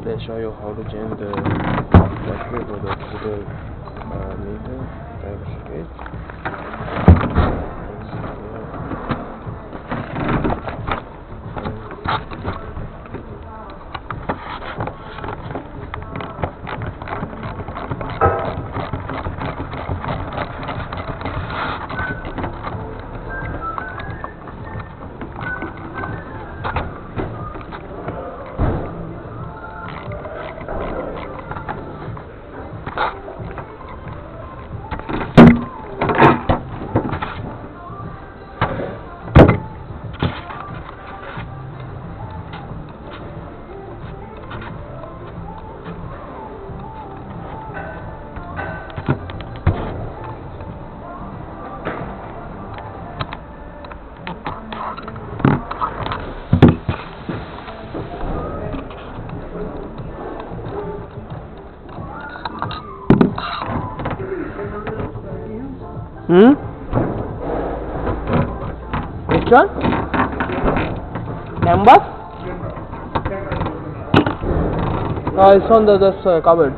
Today I show you how to change the battery for the digital meter type switch. Which one? Number? Oh, it's on this cupboard.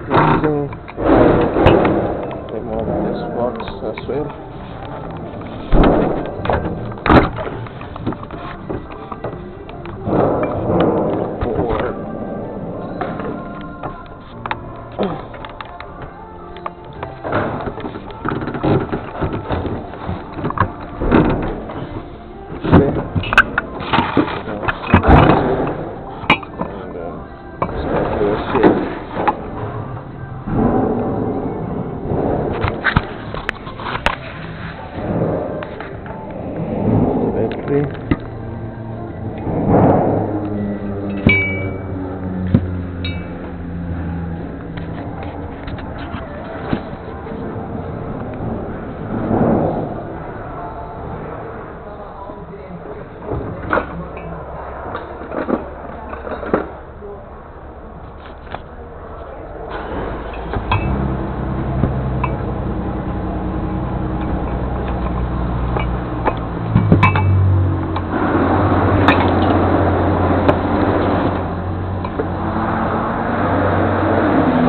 Next thing, remove this box as well.